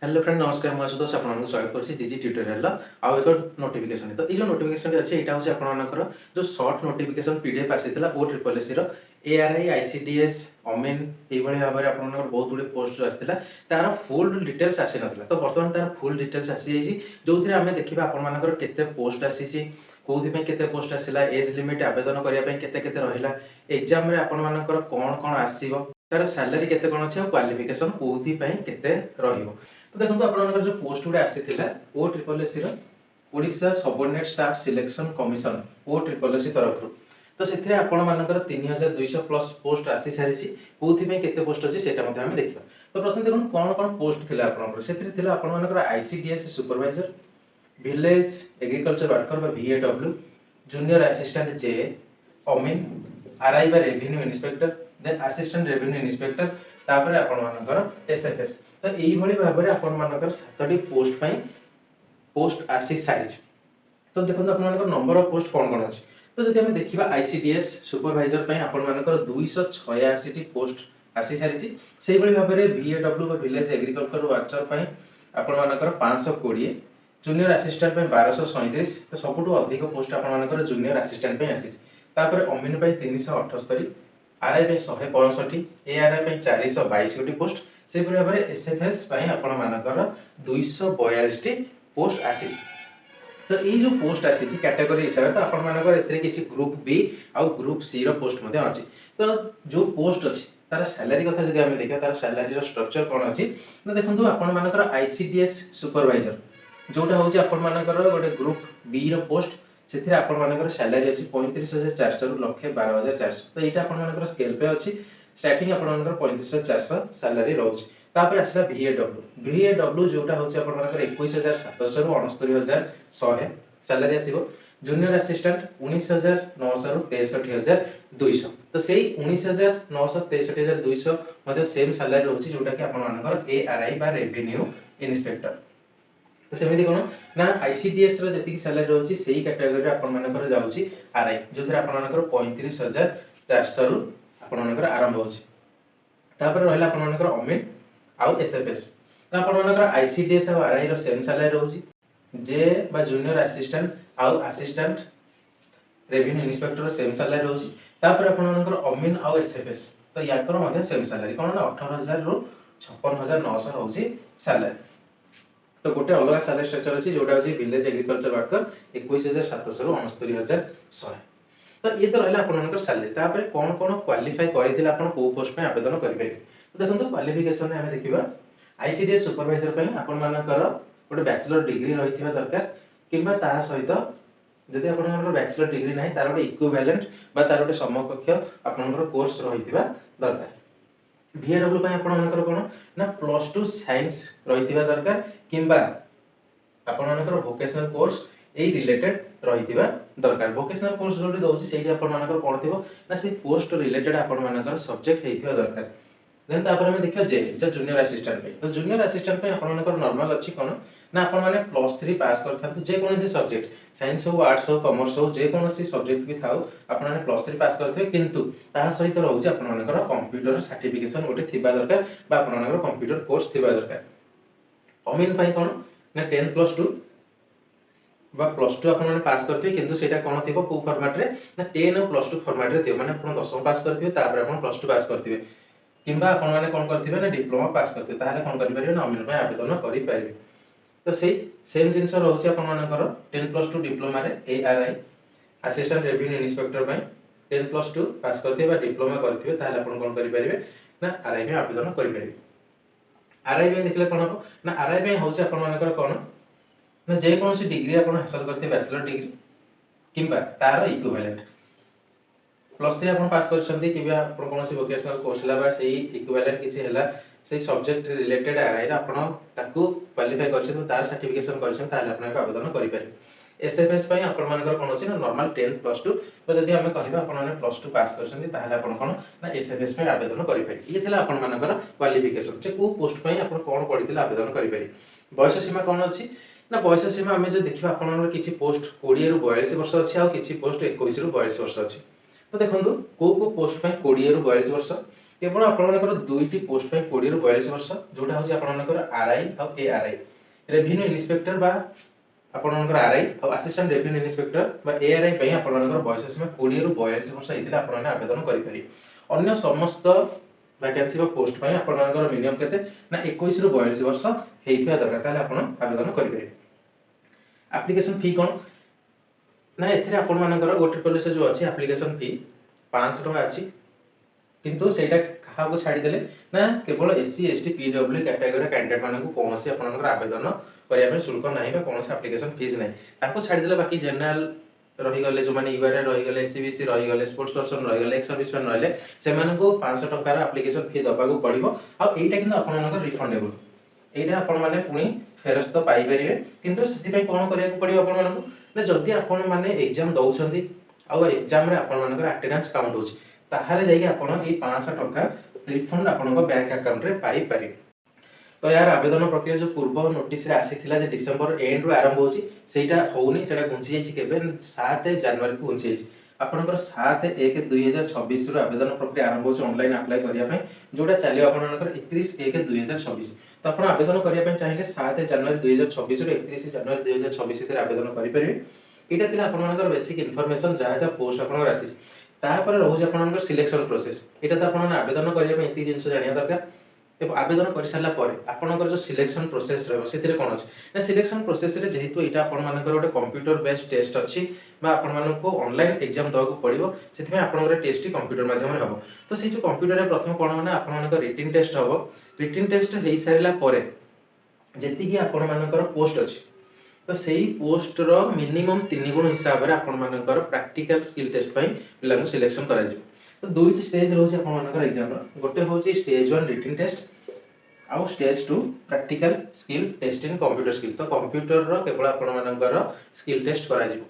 Hello friend नमस्कार मैं आशुतोष आपको स्वागत करुच्ची जीजी ट्यूटोरियल आउ एक नोटिफिकेशन तो ये जो नोटिफिकेशन अच्छे यहाँ हूँ आपर जो shirt notification PDF आसाला O triple S ARY ICDS अमीन ये भाव में आप बहुत गुड़े पोस्ट जो आसाला तार फुल डिटेल्स आसी ना तो बर्तमान तार फुल डिटेल्स आसी जो थे आम देखा आपर केते पोस्ट आसी कौन केते पोस्ट आसला एज लिमिट आवेदन करने केते रहा एग्जाम आपर कौन कौन आसो तार सैलरी केते कौन अच्छे क्वालिफिकेशन कौन केते रहिबो तो देखो आप जो पोस्ट गुड़ा आसाला O triple S Odisha subordinate staff selection commission O triple S तरफ तो से 3200 प्लस पोस्ट आसी सारी कौन केते पोस्ट अच्छी से देखा तो प्रथम देखो कौन कौन पोस्ट थी आपर ICDS supervisor village agriculture worker VAW junior assistant जे अमीन आरआई बा revenue inspector then assistant revenue inspector तापर आपर एसएफएस तो यही भाव में आपर 7टी पोस्ट पोस्ट आसी सारी तो देखो आप नंबर ऑफ पोस्ट कौन कौन अच्छे तो जब आम देखा आईसीडीएस सुपरवाइजर आपर 286 पोस्ट आसी सारी से भाव में VAW विलेज एग्रीकल्चर वर्कर आपर 520 जूनियर असिस्टेंट 1237 तो सबुठ अधिक पोस्ट आपर जूनियर असिस्टेंट आसी अमीन 378 आरआई 165 एआरआई 422 गोटी पोस्ट से भाव में एसएफएस आपर 242 पोस्ट आसी तो ये जो पोस्ट आसी कैटेगरी हिसाब से तो आपर किसी ग्रुप बी आउ ग्रुप सी रो पोस्ट अच्छी तो जो पोस्ट अच्छी तार सैलरी कथा जब आम देखा तार सैलरी स्ट्रक्चर कौन अच्छी तो देखो आपर आईसीडीएस सुपरवाइजर जोटा हूँ आपर गोटे ग्रुप बी रो पोस्ट से आपर सैलरी अच्छी 35,400 रु 1,12,400 तो यहाँ आपर स्केल पे अच्छी स्टार्टिंग आपर 35,400 सैलरी रोचे तापर आसला VAW जोटा हूँ आपर 21,700 रु 69,100 सैलरी आसो जूनियर असिस्टेंट 19,900 रु 63,200 तो से 19,900 63,200 सेम सैलरी रोचे जोटा कि आपर एआरआई बा रेवेन्यू इंस्पेक्टर तो सेमती कौन ना आईसीडीएस जी सैलरी रोचे से ही कैटेगरी आपर जाऊँगी आरआई जो थे आपर 35,400 रु आपर आरंभ होपर रहा आपर अमीन आउ एसएफएस तो आपर आईसीडीएस और आरआई सेम सैलरी रोचे जे बा जूनियर असिस्टेंट आउ assistant revenue inspector same salary रोचे आपर अमीन आउ एसएफएस तो याकर सेम सैलरी कौन 18,000 रु 56,900 रोचे सैलरी तो गोटे अलग सैलरी स्ट्रक्चर अच्छी जोटा हूँ विलेज एग्रीकल्चर वर्कर 21,700 रु 69,100 तो ये तो रहा आपर सैलरी कौन कौन क्वालिफाई करते कौ पोस्ट में आवेदन करेंगे तो देखो क्वालिफिकेशन आम देखा आईसीडीएस सुपरवाइजर आपर गोटे बैचलर डिग्री रही दरकार कि सहित जदि आप बैचलर डिग्री ना तार गोटे इक्विवेलेंट तार गोटे समकक्ष आपंकर कोर्स रही दरकार VAW आपर कौन ना +2 साइंस रही दरकार कि आपर वोकेशनल कोर्स यही रिलेटेड रही दरकार वोकेशनल कोर्स जो दूसरी से आपर कौन थी ना से पोस्ट रिलेटेड आपर सब्जेक्ट होता दरकार देन तापर हम देखा जे जूनियर असिस्टेंट तो जूनियर असिस्टेंट आपर नॉर्मल अच्छी कौन ना आपण +3 पास कर जेकोसी सब्जेक्ट साइंस हो आर्ट्स हो कॉमर्स हो जेकोसी सब्जेक्ट भी था आपण +3 पास करथे किंतु ता सहित रहउछि आपनकर कंप्यूटर सर्टिफिकेशन गोटे थिबा दरकार बा आपनकर कंप्यूटर कोर्स थिबा दरकार अमीन पई कोन ना 10+2 बा +2 आपण पास करथे किंतु सेटा कोन थिबो को फॉर्मेट रे ना 10 और +2 फॉर्मेट रे थिबो माने आपण 10 पास करथिबे तापर आपण +2 पास करथिबे किंबा आपण माने कोन करथिबे ना डिप्लोमा पास करथिबे ताहाले कोन करि परिबे ना अमीन पई आवेदन करि परिबे तो से सेम जिनस रोचे आपर 10+2 डिप्लोमा रे एआरआई असिस्टेंट रेवेन्यू इंस्पेक्टर 10+2 पास करथिबे डिप्लोमा करथिबे ताहाले आपण कोन करि परिबे ना आरआई में आवेदन करि परिबे आरआई में देखले कोन हो ना आरआई में होचे आपर कोन ना जे कोनसी डिग्री आपण हासिल करथिबे बैचलर डिग्री किंबा तार इक्विवेलेंट +3 आपण पास करछन्ती किबा आपण कोनसी वोकेशनल कोर्स लाबा सेही इक्विवेलेंट किछि हैला से सब्जेक्ट रिलेटेड आरआई आपण ताकू क्वालिफाई करछन तार सर्टिफिकेशन करछन ताले आपण आवेदन करि पारे एसएफएस पई आपण मानकर कोन अछि ना नॉर्मल 10+2 तो जदि हम कहबा आपण माने +2 पास करछन्ती ताले आपण कोन ना एसएफएस पई आवेदन करि पारे ये थिला आपण मानकर क्वालिफिकेशन जे को पोस्ट पई आपण कोन पढिथिला आवेदन करि पारे बयस सीमा कोन अछि ना बयस सीमा हमें जो देखिबा आपण किछि पोस्ट 20 रु 42 वर्ष अछि आ किछि पोस्ट 21 रु 42 वर्ष अछि तो देखंतु को पोस्ट पई 20 रु 42 वर्ष केवल आपनकर दुईटी पोस्ट पे 20 रु 42 वर्ष जोटा होची आपनकर आरआई और एआरआई रेवेन्यू इन्स्पेक्टर बा आपनकर आरआई और असिस्टेंट रेवेन्यू इन्स्पेक्टर बा एआरआई पे आपनकर बयस सीमा 20 रु 42 वर्ष हेतिले आपन आवेदन करि पारि। अन्य समस्त वैकेंसी बा पोस्ट पे आपनकर मिनिमम केते ना 21 रु 42 वर्ष हेइथिबा दरकार ताले आपन आवेदन करि पारि। एप्लीकेशन फी कोन ना एथिरे आपन मानकर गोटे पॉलिसी जो अछि एप्लीकेशन फी 500 टका अछि किंतु सेटा कहा को छाड़ी देले ना केवल SC ST PW category candidate मानकु कोनोसी आपनकर आवेदन करिया पे शुल्क नाही बा कोनोसी एप्लीकेशन फीस नाही ताको छाड़ी देले बाकी जनरल रही गले जो माने यूआरए रही गले सीबीसी रही गले स्पोर्ट्स पर्सन रही गले एक्स सर्विसमैन रहले से मानकु 500 टका एप्लीकेशन फी दबा को पड़िबो आ एटा किंतु आपनकर रिफंडेबल एटा आपन माने पुनी फेरस्त पाई परिबे किंतु सेति पे कोन करिया को पड़िबो आपन मानकु ना जदी आपन माने एग्जाम दउछंती आ एग्जाम रे आपन मानकर अटेंडेंस काउंट होची ताहाले जाई आपन ए 500 टका रिफंड आपनको बैंक अकाउंट रे पाई पारि। तो यार आवेदन प्रक्रिया जो पूर्व नोटिस रे आसीथिला जे डिसेंबर एंड रु आरंभ होची सेटा होउनी सेटा घुंची जाईची केबे 7 जनवरी को घुंची जाईची आपनकर 7/1/2026 रु आवेदन प्रक्रिया आरंभ होची ऑनलाइन अप्लाई करिया पय जोटा चलियो आपनकर 31/1/2026 तो आपण आवेदन करिया पय चाहिले 7 जनवरी 2026 रु 31 जनवरी 2026 तिर आवेदन करि परिबे। एटा थिला आपनकर बेसिक इन्फॉर्मेशन जहा जहा पोस्ट आपनकर आसी तापर रहउछ आपनकर सिलेक्शन प्रोसेस एटा त आपण आवेदन करिया पय एती जिंस जानिया दरकार ए आवेदन कर साला पर आपनकर जो सिलेक्शन प्रोसेस रहबो सेतिरे कोन अछि ना सिलेक्शन प्रोसेस रे जेहेतु एटा आपण मानकर गोटे कंप्यूटर बेस्ड टेस्ट अछि बा आपण मानको ऑनलाइन एग्जाम दवा को पड़िबो सेति में आपनकर टेस्ट कंप्यूटर माध्यम रे हबो तो से जो कंप्यूटर रे प्रथम कोन माने आपण मानकर रिटन टेस्ट हबो रिटन टेस्ट हेई सारिला परे जेति कि आपण मानकर पोस्ट अछि तो सेही पोस्ट रो मिनिमम 3 गुण हिसाब रे आपण मानकर प्रैक्टिकल स्किल टेस्ट पई पिला को सिलेक्शन करा जिवो। तो दुईटी स्टेज रहउछ आपण मानकर एग्जाम रो गोटे होची स्टेज 1 रिटन टेस्ट आउ stage 2 practical skill test in computer skill तो कंप्यूटर रो केवल आपण मानकर स्किल टेस्ट करा जिवो।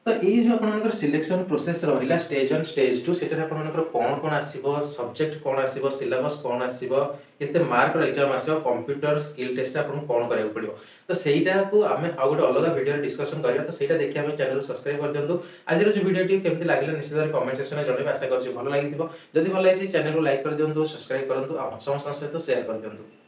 तो ए जो आपण मानकर सिलेक्शन प्रोसेस रहिला स्टेज 1 स्टेज 2 सेटा आपण मानकर कोन कोन आसीबो सब्जेक्ट कोन आसीबो सिलेबस कोन आसीबो केते मार्क रो एग्जाम आसीबो कंप्यूटर स्किल टेस्ट आपण कोन करियो पड़िबो तो सेटा को हमें आ गोटे अलग वीडियो डिस्कशन करिया तो सेटा देखिया में चैनल सब्सक्राइब कर दियंतु। आज रो जो वीडियो टी केमति लागिला निश्चित भाବରେ कमेंट सेक्शन में जणाइबा आशा करछि भलो लागिथिबो जदि भलो लागिछि चैनल को लाइक कर दियंतु सब्सक्राइब करंतु आ समस्त सहित शेयर कर दियंतु।